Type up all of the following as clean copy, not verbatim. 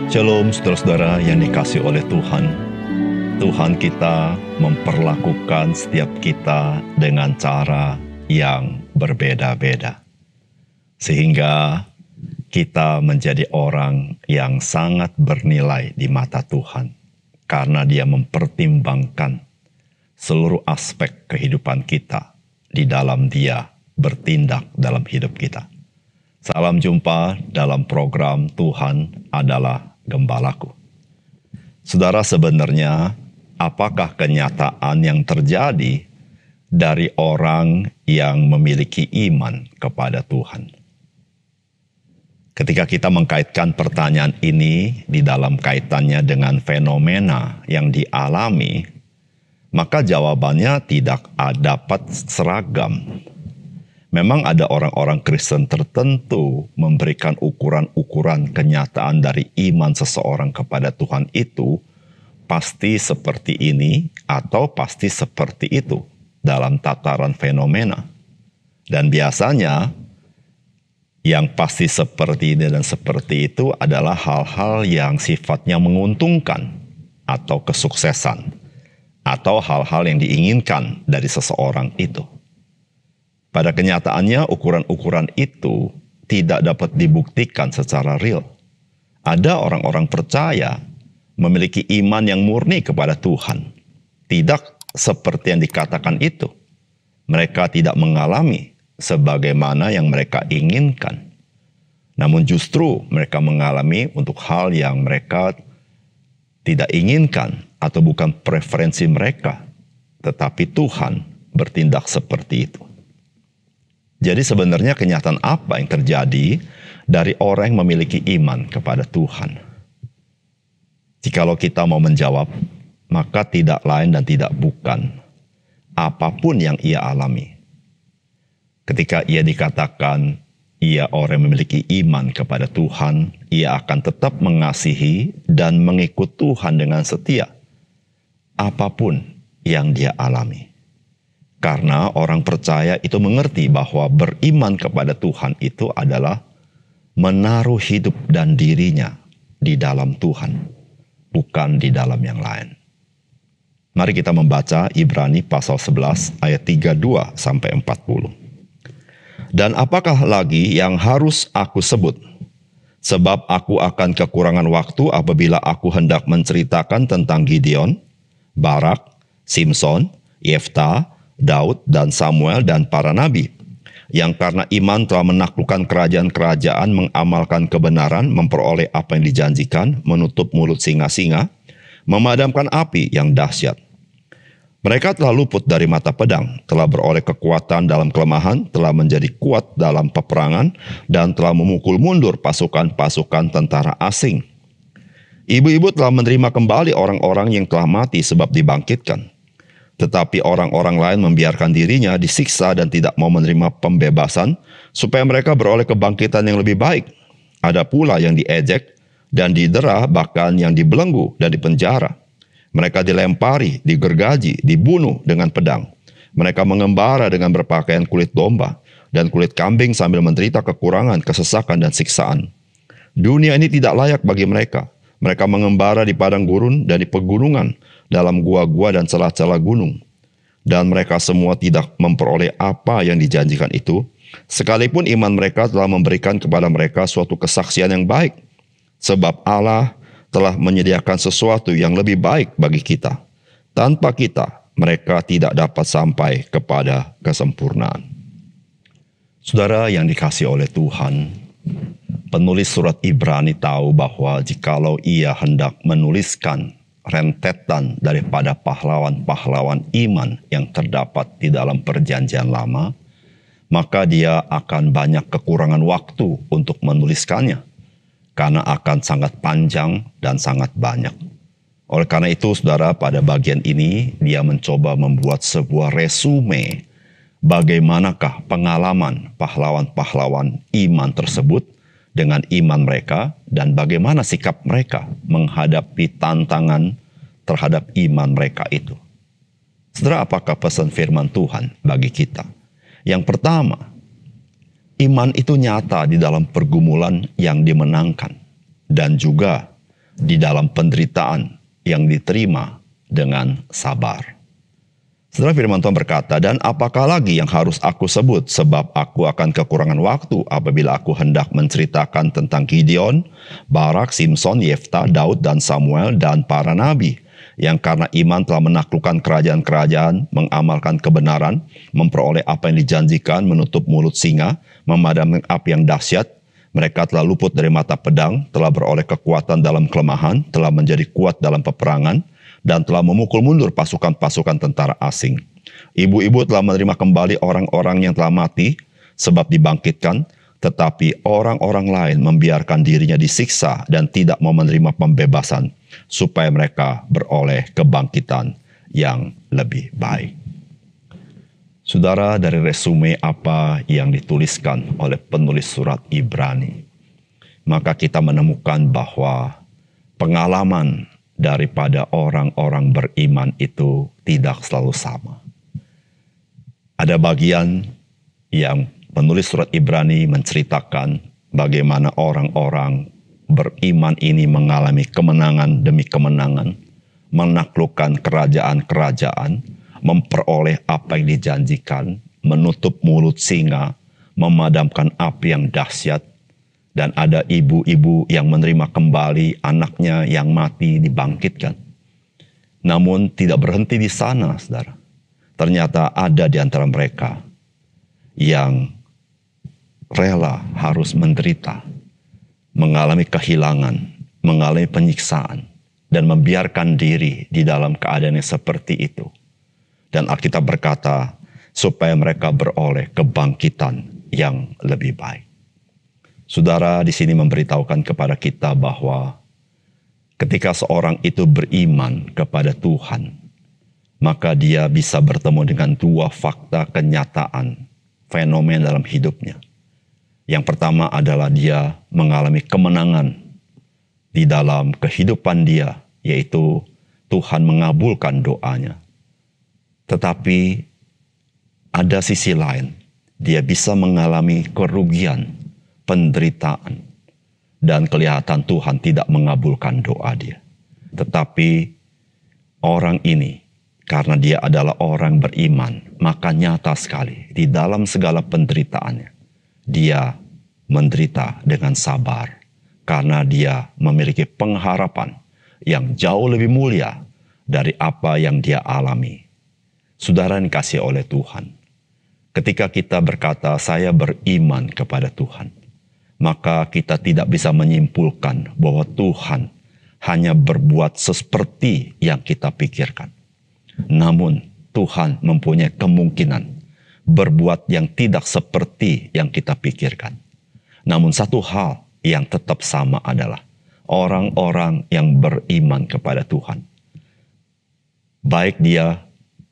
Shalom saudara-saudara yang dikasihi oleh Tuhan. Tuhan kita memperlakukan setiap kita dengan cara yang berbeda-beda. Sehingga kita menjadi orang yang sangat bernilai di mata Tuhan. Karena Dia mempertimbangkan seluruh aspek kehidupan kita di dalam Dia bertindak dalam hidup kita. Salam jumpa dalam program Tuhan adalah Gembalaku. Saudara, sebenarnya apakah kenyataan yang terjadi dari orang yang memiliki iman kepada Tuhan? Ketika kita mengkaitkan pertanyaan ini di dalam kaitannya dengan fenomena yang dialami, maka jawabannya tidak dapat seragam. Memang ada orang-orang Kristen tertentu memberikan ukuran-ukuran kenyataan dari iman seseorang kepada Tuhan itu pasti seperti ini atau pasti seperti itu dalam tataran fenomena. Dan biasanya yang pasti seperti ini dan seperti itu adalah hal-hal yang sifatnya menguntungkan atau kesuksesan atau hal-hal yang diinginkan dari seseorang itu. Pada kenyataannya, ukuran-ukuran itu tidak dapat dibuktikan secara real. Ada orang-orang percaya memiliki iman yang murni kepada Tuhan. Tidak seperti yang dikatakan itu. Mereka tidak mengalami sebagaimana yang mereka inginkan. Namun justru mereka mengalami untuk hal yang mereka tidak inginkan atau bukan preferensi mereka. Tetapi Tuhan bertindak seperti itu. Jadi sebenarnya kenyataan apa yang terjadi dari orang yang memiliki iman kepada Tuhan? Jikalau kita mau menjawab, maka tidak lain dan tidak bukan apapun yang ia alami. Ketika ia dikatakan ia orang yang memiliki iman kepada Tuhan, ia akan tetap mengasihi dan mengikut Tuhan dengan setia. Apapun yang dia alami. Karena orang percaya itu mengerti bahwa beriman kepada Tuhan itu adalah menaruh hidup dan dirinya di dalam Tuhan, bukan di dalam yang lain. Mari kita membaca Ibrani pasal 11 ayat 32 sampai 40. Dan apakah lagi yang harus aku sebut? Sebab aku akan kekurangan waktu apabila aku hendak menceritakan tentang Gideon, Barak, Simson, Yefta, Daud dan Samuel dan para nabi, yang karena iman telah menaklukkan kerajaan-kerajaan, mengamalkan kebenaran, memperoleh apa yang dijanjikan, menutup mulut singa-singa, memadamkan api yang dahsyat. Mereka telah luput dari mata pedang, telah beroleh kekuatan dalam kelemahan, telah menjadi kuat dalam peperangan, dan telah memukul mundur pasukan-pasukan tentara asing. Ibu-ibu telah menerima kembali orang-orang yang telah mati sebab dibangkitkan. Tetapi orang-orang lain membiarkan dirinya disiksa dan tidak mau menerima pembebasan, supaya mereka beroleh kebangkitan yang lebih baik. Ada pula yang diejek dan didera, bahkan yang dibelenggu dan dipenjara. Mereka dilempari, digergaji, dibunuh dengan pedang. Mereka mengembara dengan berpakaian kulit domba dan kulit kambing sambil menderita kekurangan, kesesakan, dan siksaan. Dunia ini tidak layak bagi mereka. Mereka mengembara di padang gurun dan di pegunungan, dalam gua-gua dan celah-celah gunung. Dan mereka semua tidak memperoleh apa yang dijanjikan itu, sekalipun iman mereka telah memberikan kepada mereka suatu kesaksian yang baik. Sebab Allah telah menyediakan sesuatu yang lebih baik bagi kita. Tanpa kita, mereka tidak dapat sampai kepada kesempurnaan. Saudara yang dikasihi oleh Tuhan, penulis surat Ibrani tahu bahwa jikalau ia hendak menuliskan rentetan daripada pahlawan-pahlawan iman yang terdapat di dalam perjanjian lama, maka dia akan banyak kekurangan waktu untuk menuliskannya, karena akan sangat panjang dan sangat banyak. Oleh karena itu, saudara, pada bagian ini dia mencoba membuat sebuah resume bagaimanakah pengalaman pahlawan-pahlawan iman tersebut dengan iman mereka, dan bagaimana sikap mereka menghadapi tantangan terhadap iman mereka itu. Saudara, apakah pesan firman Tuhan bagi kita? Yang pertama, iman itu nyata di dalam pergumulan yang dimenangkan, dan juga di dalam penderitaan yang diterima dengan sabar. Setelah firman Tuhan berkata, dan apakah lagi yang harus aku sebut, sebab aku akan kekurangan waktu apabila aku hendak menceritakan tentang Gideon, Barak, Simson, Yefta, Daud, dan Samuel, dan para nabi, yang karena iman telah menaklukkan kerajaan-kerajaan, mengamalkan kebenaran, memperoleh apa yang dijanjikan, menutup mulut singa, memadamkan api yang dahsyat. Mereka telah luput dari mata pedang, telah beroleh kekuatan dalam kelemahan, telah menjadi kuat dalam peperangan, dan telah memukul mundur pasukan-pasukan tentara asing. Ibu-ibu telah menerima kembali orang-orang yang telah mati, sebab dibangkitkan, tetapi orang-orang lain membiarkan dirinya disiksa dan tidak mau menerima pembebasan, supaya mereka beroleh kebangkitan yang lebih baik. Saudara, dari resume apa yang dituliskan oleh penulis surat Ibrani, maka kita menemukan bahwa pengalaman daripada orang-orang beriman itu tidak selalu sama. Ada bagian yang penulis surat Ibrani menceritakan bagaimana orang-orang beriman ini mengalami kemenangan demi kemenangan, menaklukkan kerajaan-kerajaan, memperoleh apa yang dijanjikan, menutup mulut singa, memadamkan api yang dahsyat, dan ada ibu-ibu yang menerima kembali anaknya yang mati dibangkitkan. Namun tidak berhenti di sana, saudara. Ternyata ada di antara mereka yang rela harus menderita, mengalami kehilangan, mengalami penyiksaan, dan membiarkan diri di dalam keadaan yang seperti itu. Dan Alkitab berkata, supaya mereka beroleh kebangkitan yang lebih baik. Saudara di sini memberitahukan kepada kita bahwa ketika seorang itu beriman kepada Tuhan, maka dia bisa bertemu dengan dua fakta kenyataan, fenomena dalam hidupnya. Yang pertama adalah dia mengalami kemenangan di dalam kehidupan dia, yaitu Tuhan mengabulkan doanya. Tetapi ada sisi lain, dia bisa mengalami kerugian, penderitaan, dan kelihatan Tuhan tidak mengabulkan doa dia. Tetapi orang ini, karena dia adalah orang beriman, maka nyata sekali di dalam segala penderitaannya, dia menderita dengan sabar, karena dia memiliki pengharapan yang jauh lebih mulia dari apa yang dia alami. Saudara yang dikasihi oleh Tuhan, ketika kita berkata, saya beriman kepada Tuhan, maka kita tidak bisa menyimpulkan bahwa Tuhan hanya berbuat seperti yang kita pikirkan. Namun Tuhan mempunyai kemungkinan berbuat yang tidak seperti yang kita pikirkan. Namun satu hal yang tetap sama adalah orang-orang yang beriman kepada Tuhan, baik dia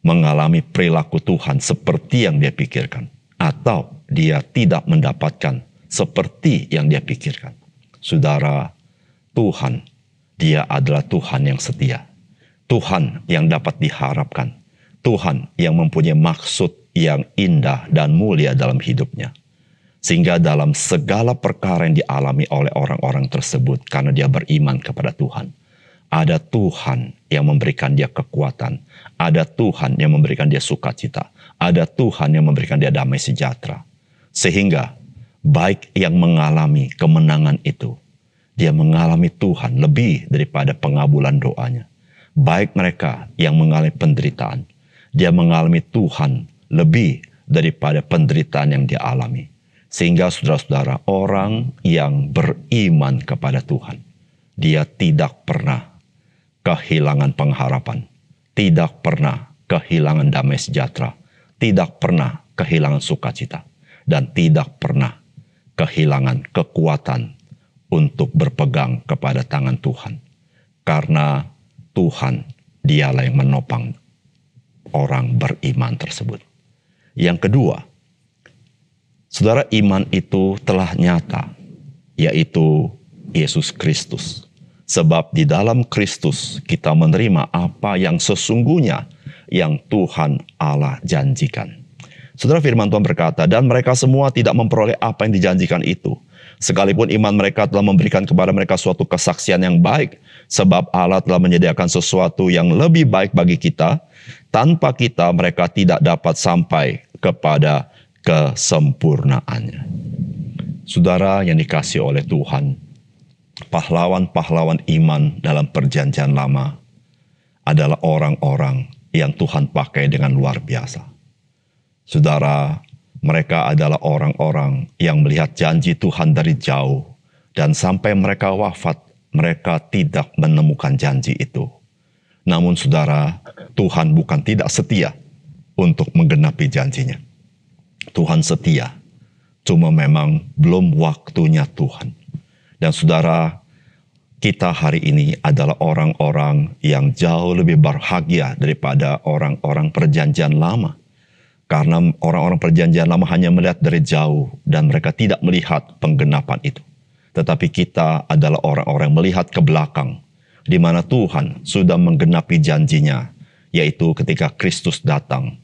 mengalami perilaku Tuhan seperti yang dia pikirkan, atau dia tidak mendapatkan seperti yang dia pikirkan. Saudara, Tuhan, dia adalah Tuhan yang setia. Tuhan yang dapat diharapkan. Tuhan yang mempunyai maksud yang indah dan mulia dalam hidupnya. Sehingga dalam segala perkara yang dialami oleh orang-orang tersebut, karena dia beriman kepada Tuhan, ada Tuhan yang memberikan dia kekuatan. Ada Tuhan yang memberikan dia sukacita. Ada Tuhan yang memberikan dia damai sejahtera. Sehingga baik yang mengalami kemenangan itu, dia mengalami Tuhan lebih daripada pengabulan doanya. Baik mereka yang mengalami penderitaan, dia mengalami Tuhan lebih daripada penderitaan yang dia alami. Sehingga saudara-saudara, orang yang beriman kepada Tuhan, dia tidak pernah kehilangan pengharapan, tidak pernah kehilangan damai sejahtera, tidak pernah kehilangan sukacita, dan tidak pernah kehilangan kekuatan untuk berpegang kepada tangan Tuhan. Karena Tuhan, dialah yang menopang orang beriman tersebut. Yang kedua, saudara, iman itu telah nyata, yaitu Yesus Kristus. Sebab di dalam Kristus kita menerima apa yang sesungguhnya yang Tuhan Allah janjikan. Saudara, firman Tuhan berkata, dan mereka semua tidak memperoleh apa yang dijanjikan itu. Sekalipun iman mereka telah memberikan kepada mereka suatu kesaksian yang baik, sebab Allah telah menyediakan sesuatu yang lebih baik bagi kita, tanpa kita mereka tidak dapat sampai kepada kesempurnaannya. Saudara yang dikasihi oleh Tuhan, pahlawan-pahlawan iman dalam perjanjian lama adalah orang-orang yang Tuhan pakai dengan luar biasa. Saudara, mereka adalah orang-orang yang melihat janji Tuhan dari jauh, dan sampai mereka wafat, mereka tidak menemukan janji itu. Namun saudara, Tuhan bukan tidak setia untuk menggenapi janjinya. Tuhan setia, cuma memang belum waktunya Tuhan. Dan saudara, kita hari ini adalah orang-orang yang jauh lebih berbahagia daripada orang-orang perjanjian lama. Karena orang-orang perjanjian lama hanya melihat dari jauh dan mereka tidak melihat penggenapan itu. Tetapi kita adalah orang-orang yang melihat ke belakang, di mana Tuhan sudah menggenapi janjinya, yaitu ketika Kristus datang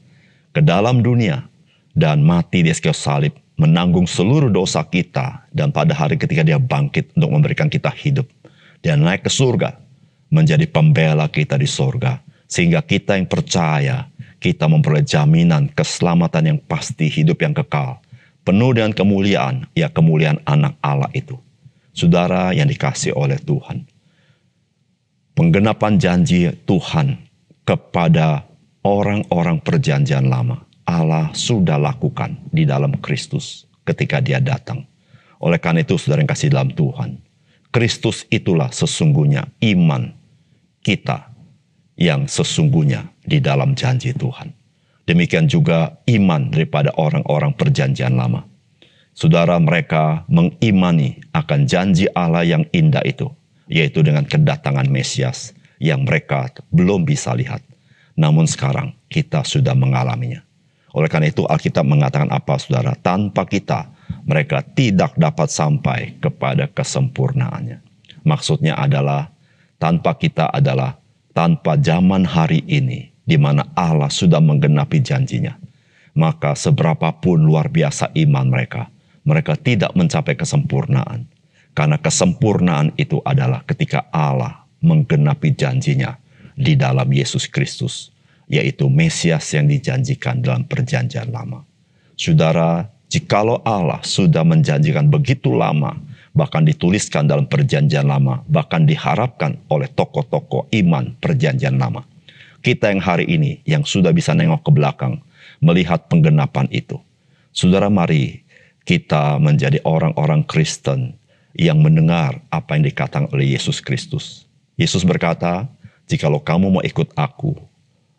ke dalam dunia dan mati di kayu salib, menanggung seluruh dosa kita, dan pada hari ketika dia bangkit untuk memberikan kita hidup, dia naik ke surga, menjadi pembela kita di surga, sehingga kita yang percaya, kita memperoleh jaminan keselamatan yang pasti, hidup yang kekal, penuh dengan kemuliaan, ya kemuliaan anak Allah itu. Saudara yang dikasihi oleh Tuhan, penggenapan janji Tuhan kepada orang-orang perjanjian lama, Allah sudah lakukan di dalam Kristus ketika dia datang. Oleh karena itu, saudara yang kasih dalam Tuhan, Kristus itulah sesungguhnya iman kita yang sesungguhnya di dalam janji Tuhan. Demikian juga iman daripada orang-orang perjanjian lama. Saudara, mereka mengimani akan janji Allah yang indah itu, yaitu dengan kedatangan Mesias yang mereka belum bisa lihat. Namun sekarang kita sudah mengalaminya. Oleh karena itu Alkitab mengatakan apa, saudara? Tanpa kita, mereka tidak dapat sampai kepada kesempurnaannya. Maksudnya adalah, tanpa kita adalah tanpa zaman hari ini, di mana Allah sudah menggenapi janjinya, maka seberapapun luar biasa iman mereka, mereka tidak mencapai kesempurnaan. Karena kesempurnaan itu adalah ketika Allah menggenapi janjinya di dalam Yesus Kristus, yaitu Mesias yang dijanjikan dalam perjanjian lama. Saudara, jikalau Allah sudah menjanjikan begitu lama, bahkan dituliskan dalam perjanjian lama, bahkan diharapkan oleh tokoh-tokoh iman perjanjian lama, kita yang hari ini yang sudah bisa nengok ke belakang, melihat penggenapan itu. Saudara, mari kita menjadi orang-orang Kristen yang mendengar apa yang dikatakan oleh Yesus Kristus. Yesus berkata, jikalau kamu mau ikut aku,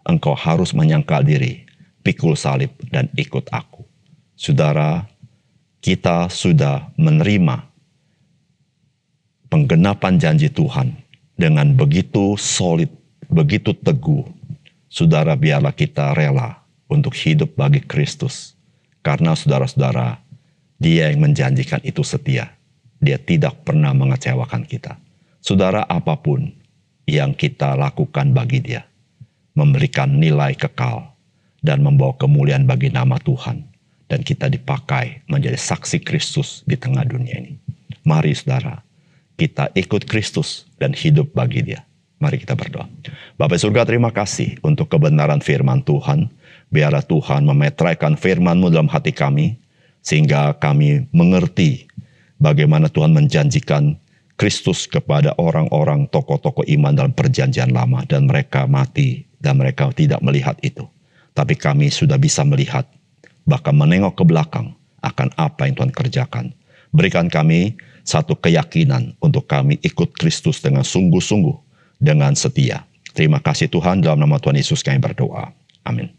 engkau harus menyangkal diri, pikul salib, dan ikut aku. Saudara, kita sudah menerima penggenapan janji Tuhan dengan begitu solid, begitu teguh. Saudara, biarlah kita rela untuk hidup bagi Kristus. Karena saudara-saudara, Dia yang menjanjikan itu setia. Dia tidak pernah mengecewakan kita. Saudara, apapun yang kita lakukan bagi Dia, memberikan nilai kekal dan membawa kemuliaan bagi nama Tuhan. Dan kita dipakai menjadi saksi Kristus di tengah dunia ini. Mari saudara, kita ikut Kristus dan hidup bagi Dia. Mari kita berdoa. Bapa surga, terima kasih untuk kebenaran firman Tuhan. Biarlah Tuhan memetraikan firman-Mu dalam hati kami, sehingga kami mengerti bagaimana Tuhan menjanjikan Kristus kepada orang-orang tokoh-tokoh iman dalam perjanjian lama, dan mereka mati dan mereka tidak melihat itu. Tapi kami sudah bisa melihat, bahkan menengok ke belakang akan apa yang Tuhan kerjakan. Berikan kami satu keyakinan untuk kami ikut Kristus dengan sungguh-sungguh, dengan setia. Terima kasih Tuhan, dalam nama Tuhan Yesus kami berdoa. Amin.